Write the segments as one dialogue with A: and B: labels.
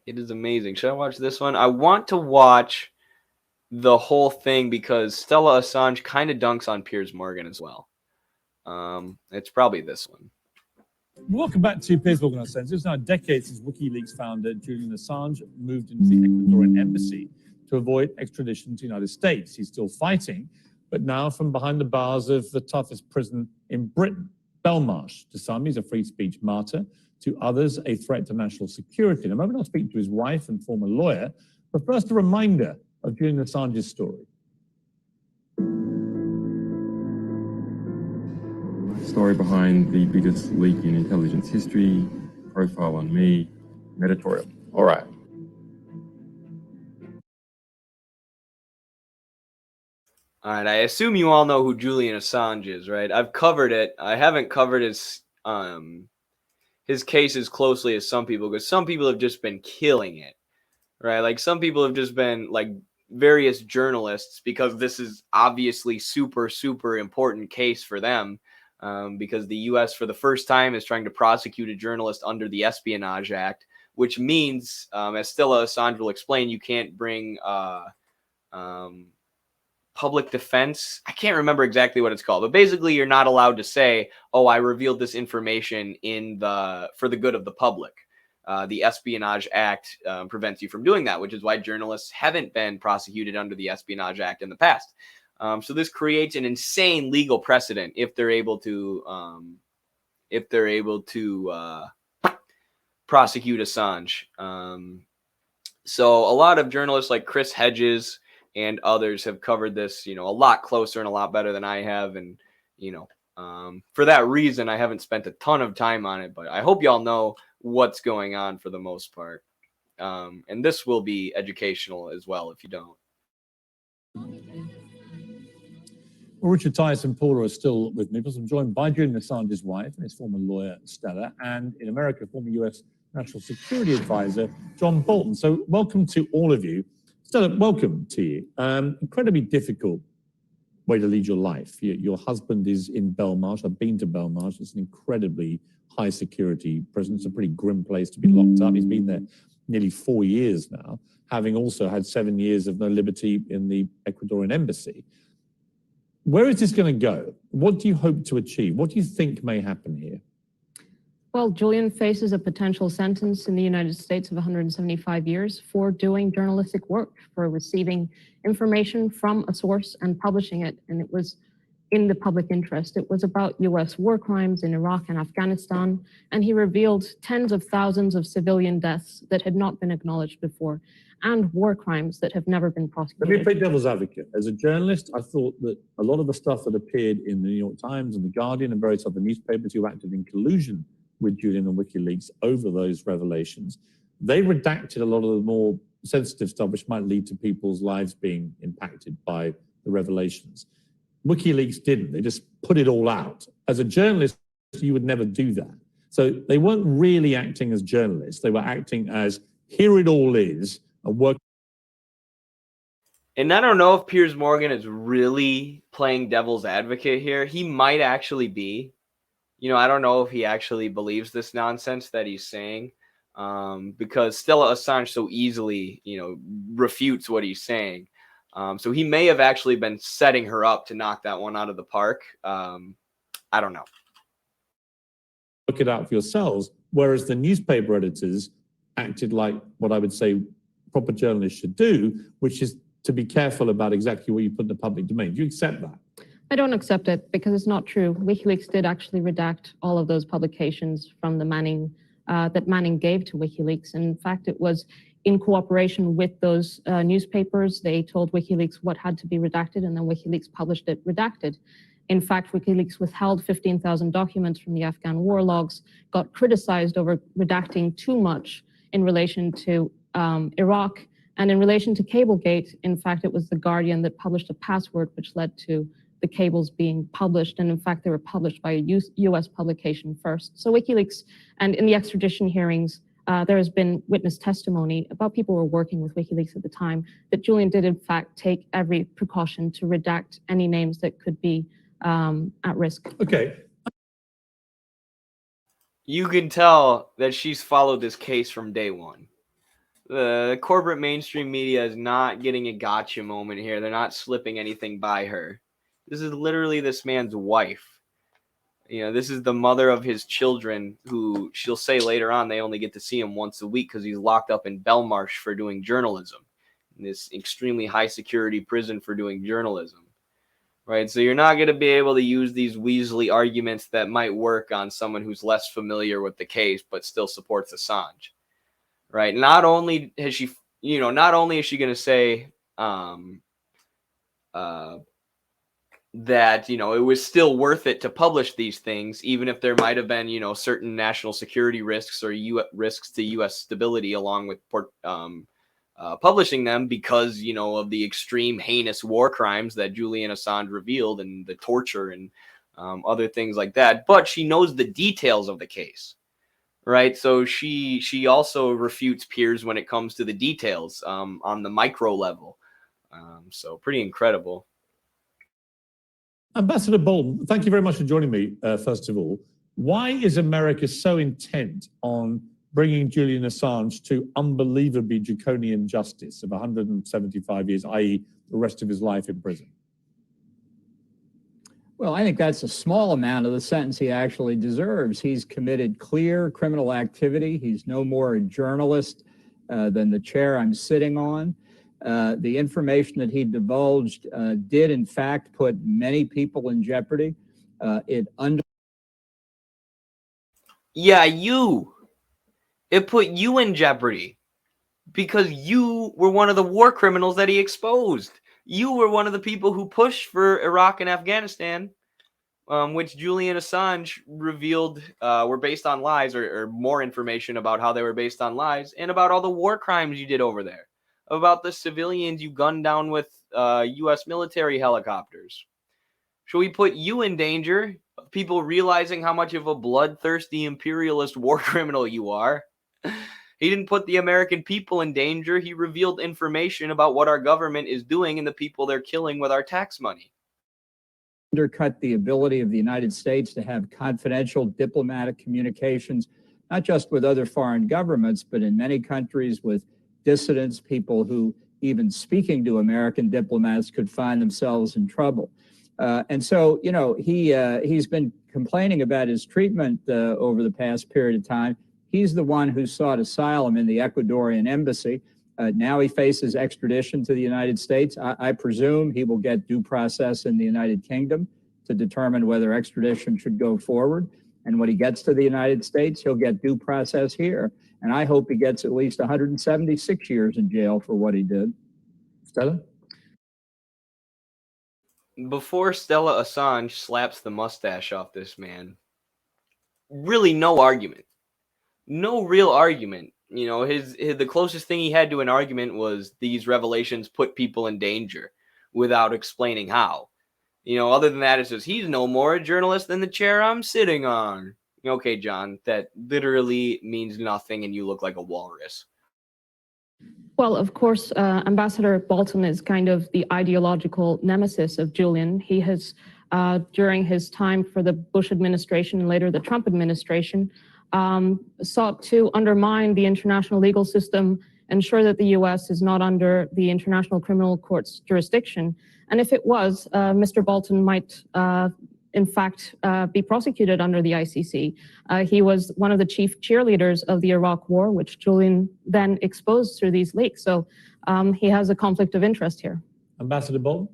A: It is amazing. Should I watch this one? I want to watch the whole thing because Stella Assange kind of dunks on Piers Morgan as well. It's probably this one.
B: Welcome back to Piers Morgan Uncensored. It's now a decade since WikiLeaks founder Julian Assange moved into the Ecuadorian embassy to avoid extradition to the United States. He's still fighting, but now from behind the bars of the toughest prison in Britain, Belmarsh. To some, he's a free speech martyr. To others, a threat to national security. In a moment, I'll speak to his wife and former lawyer, but first, a reminder of Julian Assange's story.
C: Story behind the biggest leak in intelligence history, profile on me, an editorial. All right.
A: All right, I assume you all know who Julian Assange is, right? I've covered it. I haven't covered his case as closely as some people, because some people have just been killing it, right? Like some people have just been like various journalists, because this is obviously super, super important case for them, because the U.S. for the first time is trying to prosecute a journalist under the Espionage Act, which means, as Stella Assange will explain, you can't bring public defense. I can't remember exactly what it's called, but basically you're not allowed to say, oh, I revealed this information for the good of the public. The Espionage Act prevents you from doing that, which is why journalists haven't been prosecuted under the Espionage Act in the past. So this creates an insane legal precedent if they're able to prosecute Assange. So a lot of journalists like Chris Hedges and others have covered this, a lot closer and a lot better than I have. And, for that reason, I haven't spent a ton of time on it, but I hope y'all know what's going on for the most part. And this will be educational as well if you don't.
B: Well, Richard Tice and Paula are still with me, because I'm joined by Julian Assange's wife and his former lawyer, Stella, and in America, former U.S. National Security Advisor, John Bolton. So welcome to all of you. Stella, welcome to you. Incredibly difficult way to lead your life. Your husband is in Belmarsh. I've been to Belmarsh. It's an incredibly high security prison. It's a pretty grim place to be locked up. He's been there nearly 4 years now, having also had 7 years of no liberty in the Ecuadorian embassy. Where is this going to go? What do you hope to achieve? What do you think may happen here?
D: Well, Julian faces a potential sentence in the United States of 175 years for doing journalistic work, for receiving information from a source and publishing it. And it was in the public interest. It was about US war crimes in Iraq and Afghanistan. And he revealed tens of thousands of civilian deaths that had not been acknowledged before, and war crimes that have never been prosecuted.
B: Let me play devil's advocate. As a journalist, I thought that a lot of the stuff that appeared in the New York Times and the Guardian and various other newspapers who acted in collusion with Julian and WikiLeaks over those revelations, they redacted a lot of the more sensitive stuff which might lead to people's lives being impacted by the revelations. WikiLeaks didn't. They just put it all out. As a journalist, you would never do that. So they weren't really acting as journalists. They were acting as, here it all is, and work.
A: And I don't know if Piers Morgan is really playing devil's advocate here. He might actually be. I don't know if he actually believes this nonsense that he's saying, because Stella Assange so easily, refutes what he's saying. So he may have actually been setting her up to knock that one out of the park. I don't know.
B: Work it out for yourselves, whereas the newspaper editors acted like what I would say proper journalists should do, which is to be careful about exactly what you put in the public domain. Do you accept that?
D: I don't accept it, because it's not true. WikiLeaks did actually redact all of those publications from the that Manning gave to WikiLeaks. And in fact, it was in cooperation with those newspapers. They told WikiLeaks what had to be redacted, and then WikiLeaks published it redacted. In fact, WikiLeaks withheld 15,000 documents from the Afghan war logs, got criticized over redacting too much in relation to Iraq. And in relation to Cablegate, in fact, it was The Guardian that published a password which led to the cables being published. And in fact, they were published by a US publication first. So WikiLeaks, and in the extradition hearings, there has been witness testimony about people who were working with WikiLeaks at the time, that Julian did in fact take every precaution to redact any names that could be at risk.
B: Okay.
A: You can tell that she's followed this case from day one. The corporate mainstream media is not getting a gotcha moment here. They're not slipping anything by her. This is literally this man's wife. This is the mother of his children, who she'll say later on they only get to see him once a week because he's locked up in Belmarsh for doing journalism, in this extremely high security prison for doing journalism. Right? So you're not going to be able to use these Weasley arguments that might work on someone who's less familiar with the case but still supports Assange. Right? Not only is she going to say that it was still worth it to publish these things, even if there might have been certain national security risks or risks to U.S. stability along with publishing them because of the extreme heinous war crimes that Julian Assange revealed and the torture and other things like that. But she knows the details of the case, right? So she also refutes Piers when it comes to the details on the micro level. So pretty incredible.
B: Ambassador Bolton, thank you very much for joining me, first of all. Why is America so intent on bringing Julian Assange to unbelievably draconian justice of 175 years, i.e. the rest of his life in prison?
E: Well, I think that's a small amount of the sentence he actually deserves. He's committed clear criminal activity. He's no more a journalist than the chair I'm sitting on. The information that he divulged did, in fact, put many people in jeopardy.
A: It put you in jeopardy because you were one of the war criminals that he exposed. You were one of the people who pushed for Iraq and Afghanistan, which Julian Assange revealed were based on lies, or more information about how they were based on lies, and about all the war crimes you did over there, about the civilians you gunned down with U.S. military helicopters. Should we put you in danger of people realizing how much of a bloodthirsty imperialist war criminal you are? He didn't put the American people in danger. He revealed information about what our government is doing and the people they're killing with our tax money.
E: Undercut the ability of the United States to have confidential diplomatic communications, not just with other foreign governments, but in many countries with dissidents, people who even speaking to American diplomats could find themselves in trouble. And so, he's been complaining about his treatment over the past period of time. He's the one who sought asylum in the Ecuadorian embassy. Now he faces extradition to the United States. I presume he will get due process in the United Kingdom to determine whether extradition should go forward. And when he gets to the United States, he'll get due process here. And I hope he gets at least 176 years in jail for what he did.
B: Stella?
A: Before Stella Assange slaps the mustache off this man, really no argument. No real argument. The closest thing he had to an argument was these revelations put people in danger without explaining how. Other than that, it says he's no more a journalist than the chair I'm sitting on. Okay, John, that literally means nothing and you look like a walrus.
D: Well, of course, Ambassador Bolton is kind of the ideological nemesis of Julian. He has, during his time for the Bush administration and later the Trump administration, sought to undermine the international legal system, ensure that the U.S. is not under the International Criminal Court's jurisdiction. And if it was, Mr. Bolton might, in fact, be prosecuted under the ICC. He was one of the chief cheerleaders of the Iraq War, which Julian then exposed through these leaks. So he has a conflict of interest here.
B: Ambassador Bolton?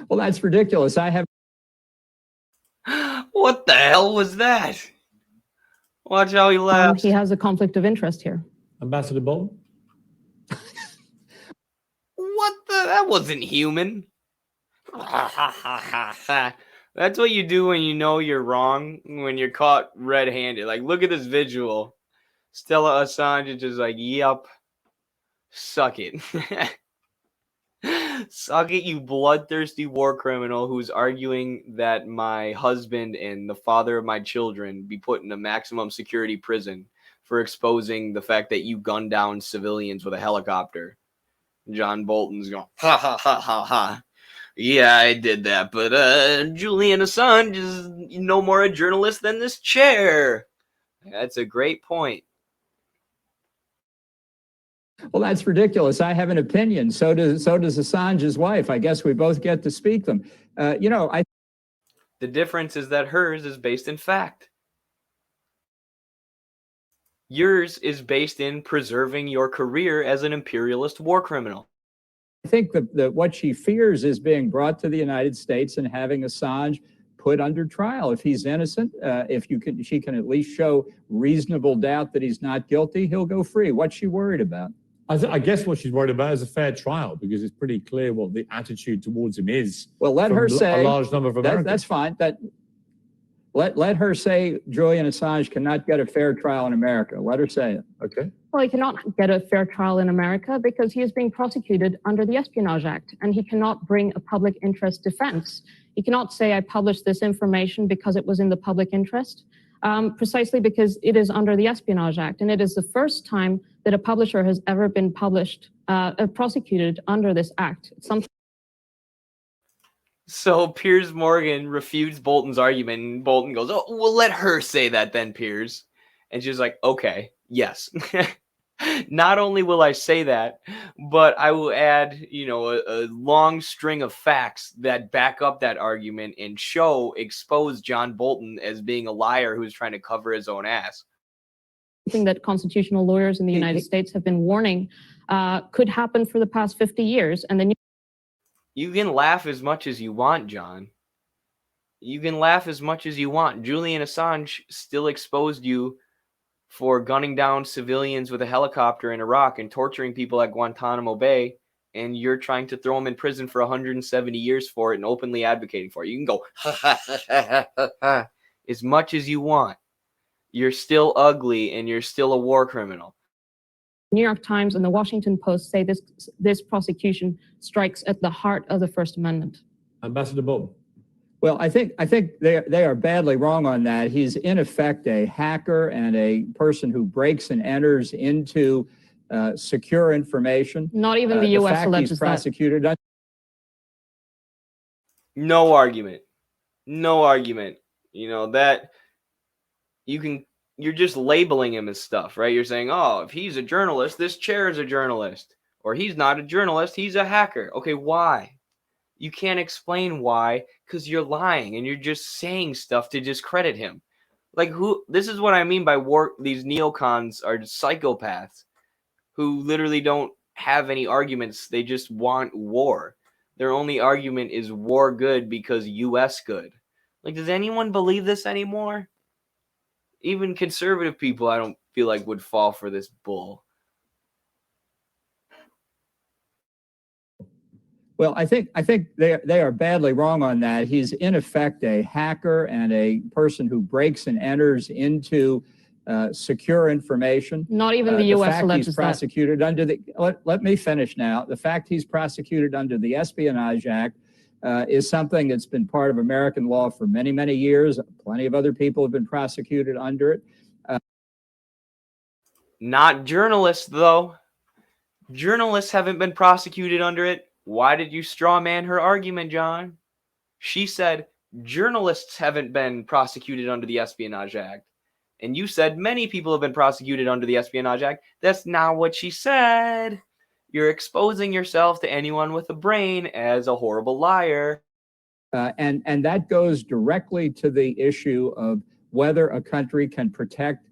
E: Well, that's ridiculous.
A: What the hell was that? Watch how he laughs.
D: He has a conflict of interest here.
B: Ambassador Bolton?
A: That wasn't human. That's what you do when you know you're wrong, when you're caught red-handed. Like, look at this visual. Stella Assange is just like, yep, suck it. Suck it, you bloodthirsty war criminal who's arguing that my husband and the father of my children be put in a maximum security prison for exposing the fact that you gunned down civilians with a helicopter. John Bolton's going, ha, ha, ha, ha, ha. Yeah, I did that, but Julian Assange is no more a journalist than this chair. That's a great point.
E: Well, that's ridiculous. I have an opinion. So does Assange's wife. I guess we both get to speak them.
A: The difference is that hers is based in fact. Yours is based in preserving your career as an imperialist war criminal.
E: I think that what she fears is being brought to the United States and having Assange put under trial. If he's innocent, she can at least show reasonable doubt that he's not guilty, he'll go free. What's she worried about?
B: I guess what she's worried about is a fair trial, because it's pretty clear what the attitude towards him is.
E: Well, let her say
B: a large number of Americans.
E: That's fine. Let her say Julian Assange cannot get a fair trial in America. Let her say it.
B: Okay.
D: Well, he cannot get a fair trial in America because he is being prosecuted under the Espionage Act, and he cannot bring a public interest defense. He cannot say, I published this information because it was in the public interest, precisely because it is under the Espionage Act. And it is the first time that a publisher has ever been prosecuted under this act.
A: So Piers Morgan refutes Bolton's argument, and Bolton goes, oh, well, let her say that then, Piers. And she's like, okay, yes. Not only will I say that, but I will add, a long string of facts that back up that argument and expose John Bolton as being a liar who's trying to cover his own ass.
D: Something that constitutional lawyers in the United States have been warning could happen for the past 50 years. And then
A: you can laugh as much as you want, John. You can laugh as much as you want. Julian Assange still exposed you for gunning down civilians with a helicopter in Iraq and torturing people at Guantanamo Bay, and you're trying to throw him in prison for 170 years for it and openly advocating for it. You can go, ha, ha, ha, ha, ha, ha, as much as you want. You're still ugly, and you're still a war criminal.
D: New York Times and the Washington Post say this prosecution strikes at the heart of the First Amendment.
B: Ambassador Bolton.
E: Well, I think they are badly wrong on that. He's in effect a hacker and a person who breaks and enters into secure information.
D: Not even the U.S. alleges
E: he's prosecuted
D: that.
A: No argument. No argument. That you're just labeling him as stuff, right? You're saying, oh, if he's a journalist, this chair is a journalist. Or he's not a journalist, he's a hacker. Okay, why? You can't explain why, because you're lying and you're just saying stuff to discredit him. Like, this is what I mean by war. These neocons are psychopaths who literally don't have any arguments. They just want war. Their only argument is war good because US good. Like, does anyone believe this anymore? Even conservative people, I don't feel like, would fall for this bull.
E: Well, I think they are badly wrong on that. He's in effect a hacker and a person who breaks and enters into secure information.
D: Not even the U.S. alleges
E: he's prosecuted under the. Let me finish now. The fact he's prosecuted under the Espionage Act is something that's been part of American law for many, many years. Plenty of other people have been prosecuted under it.
A: Not journalists, though. Journalists haven't been prosecuted under it. Why did you straw man her argument, John? She said journalists haven't been prosecuted under the Espionage Act. And you said many people have been prosecuted under the Espionage Act. That's not what she said. You're exposing yourself to anyone with a brain as a horrible liar.
E: And that goes directly to the issue of whether a country can protect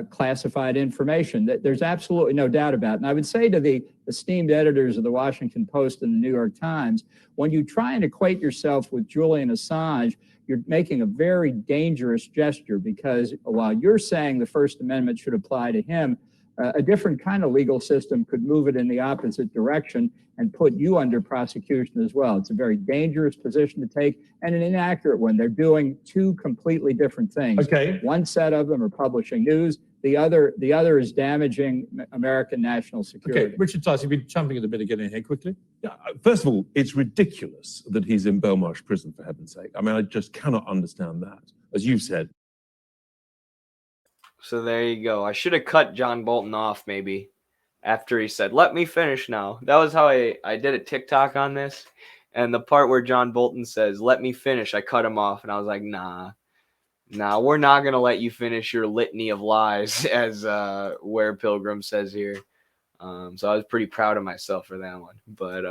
E: classified information. That there's absolutely no doubt about it. And I would say to the esteemed editors of the Washington Post and the New York Times, when you try and equate yourself with Julian Assange, you're making a very dangerous gesture, because while you're saying the First Amendment should apply to him, a different kind of legal system could move it in the opposite direction and put you under prosecution as well. It's a very dangerous position to take and an inaccurate one. They're doing two completely different things.
B: Okay.
E: One set of them are publishing news. The other is damaging American national security.
B: Okay, Richard Tice, you've been jumping at a bit again in here quickly.
F: Yeah, first of all, it's ridiculous that he's in Belmarsh prison, for heaven's sake. I mean, I just cannot understand that, as you've said.
A: So there you go. I should have cut John Bolton off maybe after he said, let me finish now. That was how I did a TikTok on this. And the part where John Bolton says, let me finish, I cut him off. And I was like, nah, we're not going to let you finish your litany of lies, as Where Pilgrim says here. So I was pretty proud of myself for that one. But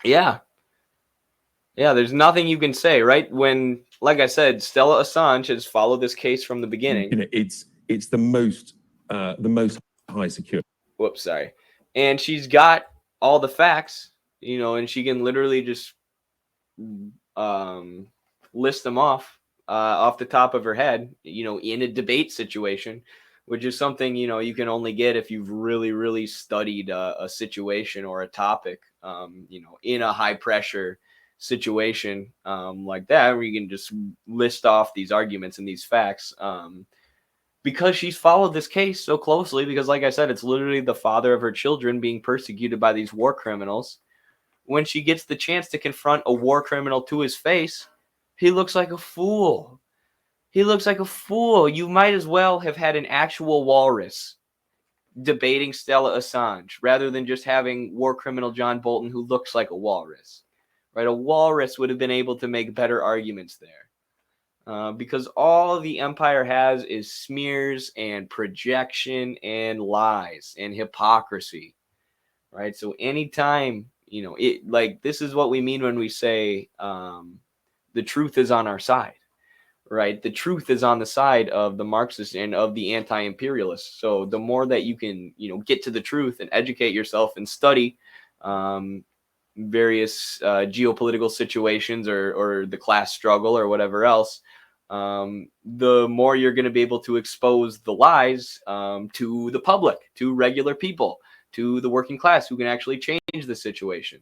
A: yeah, there's nothing you can say, right? When, like I said, Stella Assange has followed this case from the beginning.
F: You know, it's the most high security.
A: Whoops, sorry. And she's got all the facts, and she can literally just list them off the top of her head, in a debate situation, which is something, you can only get if you've really, really studied a situation or a topic, in a high pressure situation like that, where you can just list off these arguments and these facts. Because she's followed this case so closely, because like I said, it's literally the father of her children being persecuted by these war criminals. When she gets the chance to confront a war criminal to his face, he looks like a fool. He looks like a fool. You might as well have had an actual walrus debating Stella Assange rather than just having war criminal John Bolton, who looks like a walrus. Right? A walrus would have been able to make better arguments there. Because all the empire has is smears and projection and lies and hypocrisy, right? So anytime, this is what we mean when we say the truth is on our side, right? The truth is on the side of the Marxists and of the anti-imperialists. So the more that you can, get to the truth and educate yourself and study various geopolitical situations or the class struggle or whatever else, the more you're going to be able to expose the lies to the public, to regular people, to the working class who can actually change the situation.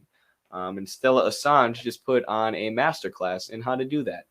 A: And Stella Assange just put on a masterclass in how to do that.